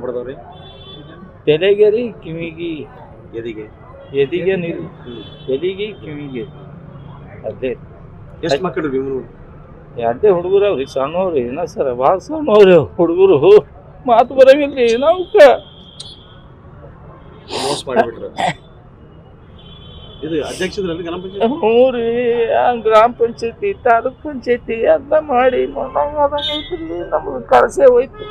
ಬಡ್ದವ್ರಿ? ತಲೆಗೆ ರೀ, ಕಿವಿಗೆ, ಎದಿಗೆ ಎದಿಗೆ ಕಿವಿಗೆ. ಅದೇ ಎಷ್ಟು ಮಕ್ಕಳು ಭೀಮನ್? ಎರಡೇ ಹುಡುಗರು ಅವ್ರಿ, ಸಣ್ಣವ್ರಿ ಏನ ಸರ್, ಭಾಳ ಸಣ್ಣವ್ರಿ ಹುಡುಗರು, ಮಾತು ಬರಂಗಿಲ್ರಿ ನಾವ್ಕ. ಮೋಸ ಮಾಡಿಬಿಟ್ರ. ಇದು ಅಧ್ಯಕ್ಷದ್ರಲ್ಲಿ ಗ್ರಾಮ ಪಂಚಾಯತ್? ಹ್ಞೂ ರೀ, ಗ್ರಾಮ ಪಂಚಾಯತಿ ತಾಲೂಕ್ ಪಂಚಾಯತಿ ಅಂತ ಮಾಡಿ ಐತ್ರಿ, ನಮ್ಗೆ ಕಳಸೆ ಹೋಯ್ತು.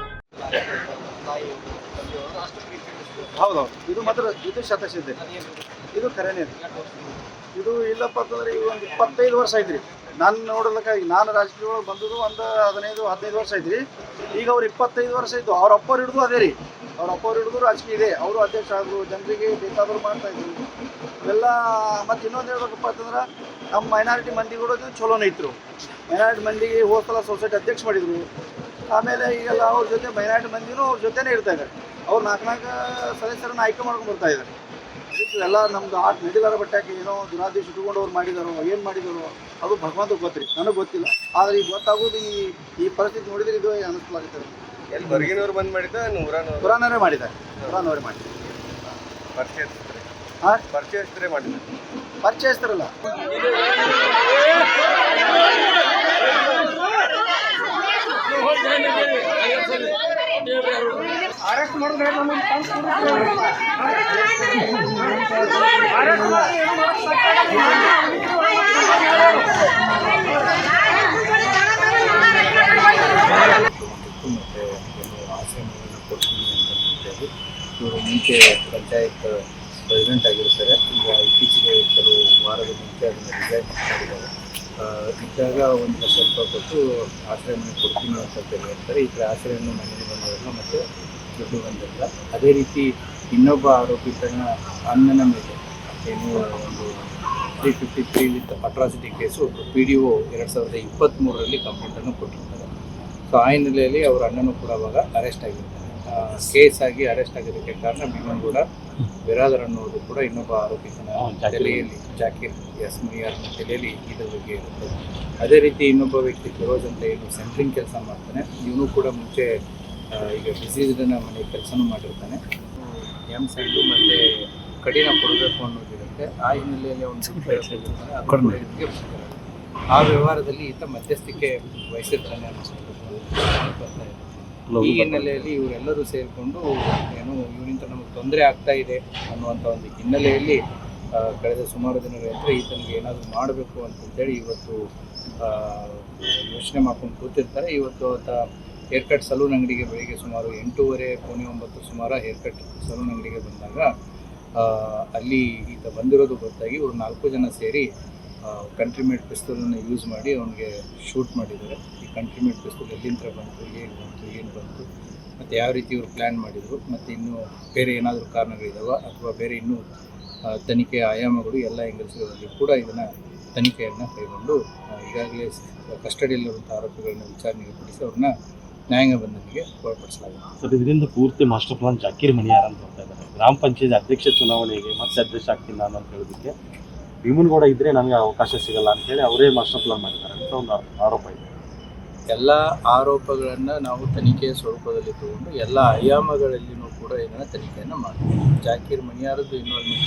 ಹೌದೌದು, ಇದು ಮಾತ್ರ ಇದು ಶತಸಿದ್ಧ, ಇದು ಖರೇನೆ. ಇದು ಇಲ್ಲಪ್ಪ ಅಂತಂದ್ರೆ ಈಗ ಒಂದು 25 ವರ್ಷ ಆಯ್ತು ರೀ ನಾನು ನೋಡೋದಕ್ಕಾಗಿ. ನಾನು ರಾಜಕೀಯ ಒಳಗೆ ಬಂದದ್ದು ಒಂದು 15 ವರ್ಷ ಆಯ್ತು ರೀ. ಈಗ ಅವ್ರು 25 ವರ್ಷ ಇದ್ದು, ಅವ್ರ ಅಪ್ಪವ್ರು ಹಿಡಿದು ಅದೇ ರೀ, ಅವ್ರ ಅಪ್ಪವ್ರು ಹಿಡಿದು ರಾಜಕೀಯ ಇದೆ. ಅವರು ಅಧ್ಯಕ್ಷ ಆದರು, ಜನರಿಗೆ ಬೇಕಾದರೂ ಮಾಡ್ತಾಯಿದ್ರು ಇವೆಲ್ಲ. ಮತ್ತು ಇನ್ನೊಂದು ಹೇಳ್ಬೇಕಪ್ಪ ಅಂತಂದ್ರೆ ನಮ್ಮ ಮೈನಾರಿಟಿ ಮಂದಿಗಳು ಚಲೋನೇ ಇತ್ತು. ಮೈನಾರಿಟಿ ಮಂದಿಗೆ ಹೋದ ಸೊಸೈಟಿ ಅಧ್ಯಕ್ಷ ಮಾಡಿದರು. ಆಮೇಲೆ ಈಗೆಲ್ಲ ಅವ್ರ ಜೊತೆ ಮೈನಾರಿಟಿ ಮಂದಿನೂ ಅವ್ರ ಜೊತೆನೇ ಇರ್ತಾ ಇದ್ದಾರೆ. ಅವ್ರು 4 ಸದಸ್ಯರನ್ನು ಆಯ್ಕೆ ಮಾಡ್ಕೊಂಡು ಬರ್ತಾ ಇದ್ದಾರೆ. ಎಲ್ಲ ನಮ್ದು ಆಟ ನಡೀಲಾರ ಬಟ್ಟಾಕಿ ಏನೋ ದುರಾದೇಶ ಇಟ್ಕೊಂಡು ಅವ್ರು ಮಾಡಿದಾರೋ ಏನು ಮಾಡಿದಾರೋ ಅದು ಭಗವಂತ ಗೊತ್ತಿರಿ, ನನಗೆ ಗೊತ್ತಿಲ್ಲ. ಆದರೆ ಈಗ ಗೊತ್ತಾಗೋದು ಈ ಪರಿಸ್ಥಿತಿ ನೋಡಿದ್ರೆ ಇದು ಅನಿಸ್ಲಾಗುತ್ತದೆ. ಎಲ್ಲಿ ಹೊರಗಿನವ್ರು ಬಂದು ಮಾಡಿದ್ದ? ಪುರಾಣವರೇ ಮಾಡಿದ್ದಾರೆ, ಪುರಾಣವರೇ ಮಾಡಿದ್ದಾರೆ. ಪರಿಚಯಸ್ಥರೇ ಮಾಡಿದ್ದಾರೆ. ಪರಿಚಯಸ್ಥರಲ್ಲ, ಅರೆಸ್ಟ್ ಮಾಡಿದ್ರೆ ಇವರು ಮುಂಚೆ ಪಂಚಾಯತ್ ಪ್ರೆಸಿಡೆಂಟ್ ಆಗಿರ್ತಾರೆ. ಈಗ ಇತ್ತೀಚೆಗೆ ಕೆಲವು ವಾರದ ಮುಂಚೆ ಅದನ್ನು ರಿಸೈನ್ ಮಾಡಿದ್ದಾರೆ. ಇದ್ದಾಗ ಒಂದು ಸ್ವಲ್ಪ ಕೊಟ್ಟು ಆಶ್ರಯ ಮನೆ ಕೊಡ್ತೀನಿ ಅಂತ ಹೇಳ್ತಾರೆ. ಈ ಕಡೆ ಆಶ್ರಯವನ್ನು ಮನೆಗೆ ಬಂದವರಲ್ಲ ಮತ್ತು ದುಡ್ಡು ಬಂದಿಲ್ಲ. ಅದೇ ರೀತಿ ಇನ್ನೊಬ್ಬ ಆರೋಪಿ ತನ್ನ ಅಣ್ಣನ ಮೇಲೆ ಏನು ಒಂದು 353 ವಿತ್ ಅಟ್ರಾಸಿಟಿ ಕೇಸು PDO 2023ರಲ್ಲಿ ಕಂಪ್ಲೇಂಟನ್ನು ಕೊಟ್ಟಿರ್ತಾರೆ. ಸೊ ಆ ಹಿನ್ನೆಲೆಯಲ್ಲಿ ಅವರ ಅಣ್ಣನೂ ಕೂಡ ಅವಾಗ ಅರೆಸ್ಟ್ ಆಗಿರ್ತಾರೆ. ಕೇಸ್ ಆಗಿ ಅರೆಸ್ಟ್ ಆಗಿರೋದಕ್ಕೆ ಕಾರಣ ಭೀಮನಗೌಡ ಬಿರಾದರ್ ಅನ್ನೋದು ಕೂಡ ಇನ್ನೊಬ್ಬ ಆರೋಪಿತನ ತಲೆಯಲ್ಲಿ, ಜಾಕೀರ್ ಯಸ್ಮಿಯಾರ್ನ ತಲೆಯಲ್ಲಿ ಇದರ ಬಗ್ಗೆ ಇರುತ್ತೆ. ಅದೇ ರೀತಿ ಇನ್ನೊಬ್ಬ ವ್ಯಕ್ತಿ ಫಿರೋಜ್ ಅಂತ ಏನು ಸೆಂಟ್ರಿಂಗ್ ಕೆಲಸ ಮಾಡ್ತಾನೆ, ಇವನು ಕೂಡ ಮುಂಚೆ ಈಗ ಡಿಸೀಸ್ಡನ ಮನೆ ಕೆಲಸನೂ ಮಾಡಿರ್ತಾನೆ. ಸೈಡು ಮತ್ತು ಕಡಿನ ಕೊಡಬೇಕು ಅನ್ನೋದಿರುತ್ತೆ. ಆ ಹಿನ್ನೆಲೆಯಲ್ಲಿ ಒಂದು ಆ ವ್ಯವಹಾರದಲ್ಲಿ ಈತ ಮಧ್ಯಸ್ಥಿಕೆ ವಹಿಸಿರ್ತಾನೆ ಅನ್ನಿಸ್ತಾರೆ. ಈ ಹಿನ್ನೆಲೆಯಲ್ಲಿ ಇವರೆಲ್ಲರೂ ಸೇರಿಕೊಂಡು ಏನು ಇವನಿಂದ ನಮಗೆ ತೊಂದರೆ ಆಗ್ತಾ ಇದೆ ಅನ್ನುವಂಥ ಒಂದು ಹಿನ್ನೆಲೆಯಲ್ಲಿ ಕಳೆದ ಸುಮಾರು ದಿನಗಳಿಂದ ಈತನಿಗೆ ಏನಾದರೂ ಮಾಡಬೇಕು ಅಂತಂತೇಳಿ ಇವತ್ತು ಯೋಚನೆ ಮಾಡ್ಕೊಂಡು ಕೂತಿರ್ತಾರೆ. ಇವತ್ತು ಆತ ಹೇರ್ ಕಟ್ ಸಲೂನ್ ಅಂಗಡಿಗೆ ಬೆಳಿಗ್ಗೆ ಸುಮಾರು 8:30 ಪೌಣೆ 9 ಸುಮಾರು ಹೇರ್ ಕಟ್ ಸಲೂನ್ ಅಂಗಡಿಗೆ ಬಂದಾಗ ಅಲ್ಲಿ ಈತ ಬಂದಿರೋದು ಗೊತ್ತಾಗಿ ಇವರು 4 ಜನ ಸೇರಿ ಕಂಟ್ರಿಮೇಡ್ ಪಿಸ್ತೂಲನ್ನು ಯೂಸ್ ಮಾಡಿ ಅವನಿಗೆ ಶೂಟ್ ಮಾಡಿದ್ದಾರೆ. ಈ ಕಂಟ್ರಿಮೇಡ್ ಪಿಸ್ತೂಲ್ ಎಲ್ಲಿಂದ ಬಂತು, ಹೇಗೆ ಬಂತು, ಏನು ಬಂತು, ಮತ್ತು ಯಾವ ರೀತಿ ಇವರು ಪ್ಲ್ಯಾನ್ ಮಾಡಿದರು, ಮತ್ತು ಇನ್ನೂ ಬೇರೆ ಏನಾದರೂ ಕಾರಣಗಳಿದಾವ ಅಥವಾ ಬೇರೆ ಇನ್ನೂ ತನಿಖೆಯ ಆಯಾಮಗಳು ಎಲ್ಲ ಹೆಂಗಸರಲ್ಲಿ ಕೂಡ ಇದನ್ನು ತನಿಖೆಯನ್ನು ಕೈಗೊಂಡು ಈಗಾಗಲೇ ಕಸ್ಟಡಿಯಲ್ಲಿರುವಂಥ ಆರೋಪಿಗಳನ್ನ ವಿಚಾರಣೆಗೆ ಪಡಿಸಿ ಅವ್ರನ್ನ ನ್ಯಾಯಾಂಗ ಬಂಧನಿಗೆ ಒಳಪಡಿಸಲಾಗುತ್ತೆ. ಸರ್, ಇದರಿಂದ ಪೂರ್ತಿ ಮಾಸ್ಟರ್ ಪ್ಲಾನ್ ಜಾಕೀರ್ ಮಣಿಯಾರ್ ಅಂತ ಹೇಳ್ತಾ ಇದ್ದಾರೆ. ಗ್ರಾಮ ಪಂಚಾಯತ್ ಅಧ್ಯಕ್ಷ ಚುನಾವಣೆಗೆ ಮತ್ತೆ ಅಧ್ಯಕ್ಷ ಆಗ್ತೀನಿ ನಾನು ಅಂತ ಹೇಳೋದಕ್ಕೆ ಭೀಮನಗೌಡ ಇದ್ದರೆ ನನಗೆ ಅವಕಾಶ ಸಿಗಲ್ಲ ಅಂತೇಳಿ ಅವರೇ ಮಾಸ್ಟರ್ ಪ್ಲಾನ್ ಮಾಡಿದ್ದಾರೆ ಅಂತ ಒಂದು ಆರೋಪ ಇದೆ. ಎಲ್ಲ ಆರೋಪಗಳನ್ನು ನಾವು ತನಿಖೆಯ ಸ್ವರೂಪದಲ್ಲಿ ತಗೊಂಡು ಎಲ್ಲ ಆಯಾಮಗಳಲ್ಲಿನೂ ಕೂಡ ಇದನ್ನು ತನಿಖೆಯನ್ನು ಮಾಡ್ತೀವಿ. ಜಾಕೀರ್ ಮಣಿಯಾರದ್ದು ಇನ್ವಾಲ್ವ್ಮೆಂಟ್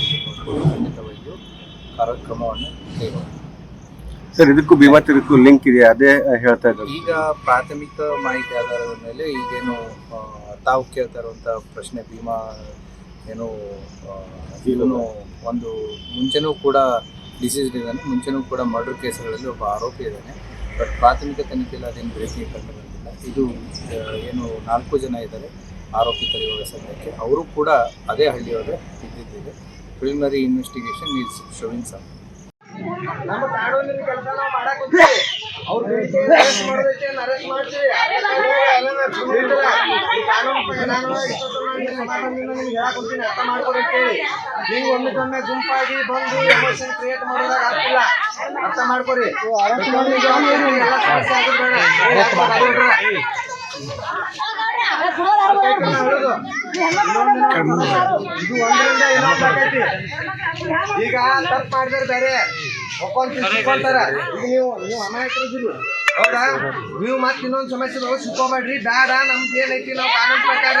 ಖಂಡಿತವಾಗಿಯೂ ಕಾರ್ಯಕ್ರಮವನ್ನು ಕೈಗೊಂಡು. ಸರ್, ಇದಕ್ಕೂ ಭೀಮಾತಿರಕ್ಕೂ ಲಿಂಕ್ ಇದೆ, ಅದೇ ಹೇಳ್ತಾ ಇದ್ದಾರೆ. ಈಗ ಪ್ರಾಥಮಿಕ ಮಾಹಿತಿ ಆಧಾರದ ಮೇಲೆ ಈಗೇನು ತಾವು ಕೇಳ್ತಾ ಇರುವಂಥ ಪ್ರಶ್ನೆ, ಭೀಮಾ ಏನು ಇವನು ಒಂದು ಮುಂಚೆನೂ ಕೂಡ ಡಿಸೀಸ್ಡ್ ಇದ್ದಾನೆ, ಮುಂಚೆನೂ ಕೂಡ ಮರ್ಡರ್ ಕೇಸ್ಗಳಲ್ಲಿ ಒಬ್ಬ ಆರೋಪಿ ಇದ್ದಾನೆ. ಬಟ್ ಪ್ರಾಥಮಿಕ ತನಿಖೆಯಲ್ಲಿ ಅದೇನು ಬೆಳಕಿಗೆ ಕಂಡು ಬಂದಿಲ್ಲ. ಇದು ಏನು 4 ಜನ ಇದ್ದಾರೆ ಆರೋಪಿತರು ಇವಾಗ ಸದ್ಯಕ್ಕೆ, ಅವರು ಕೂಡ ಅದೇ ಹಳ್ಳಿಯೊಳಗೆ ಇದ್ದಿದ್ದಿದೆ. Preliminary investigation is showing some. ನಮ್ಮ ಕಾನೂನಿನ ಕೆಲಸ ನಾವು ಮಾಡಾಕತ್ತೀವಿ. ಅವ್ರು ಅರೆಸ್ಟ್ ಮಾಡೋದಕ್ಕೆ ಅರೆಸ್ಟ್ ಮಾಡ್ತೀವಿ. ಕಾನೂನು ನಾನು ನಿಮ್ಗೆ ಹೇಳಾಕೊಡ್ತೀನಿ, ಅರ್ಥ ಮಾಡ್ಕೊಡಿ ಅಂತೇಳಿ. ನೀವು ಒಮ್ಮೆ ಗುಂಪಾಗಿ ಬಂದು ಎಮೋಷನ್ ಕ್ರಿಯೇಟ್ ಮಾಡೋದಾಗ ಆಗ್ತಿಲ್ಲ, ಅರ್ಥ ಮಾಡ್ಕೊರಿ. ಎಲ್ಲ ಸಮಸ್ಯೆ ಆಗಿದ್ಬೇಡ. ಇದು 1ರಿಂದ ಇನ್ನೊಂದು ಈಗ ತಪ್ಪು ಮಾಡಿದ್ರೆ ಬೇರೆ ಒಪ್ಕೊಂತಾರ. ಈಗ ನೀವು ಅಮಾಯಕರಿದ್ದೀರಿ, ಹೌದಾ? ನೀವು ಮತ್ತೆ ಇನ್ನೊಂದು ಸಮಸ್ಯೆ ಸಿಕ್ಕೋಬೇಡ್ರಿ. ಬೇಡ, ನಮ್ದು ಏನೈತಿ ನಾವು ಕಾನೂನು ಪ್ರಕಾರ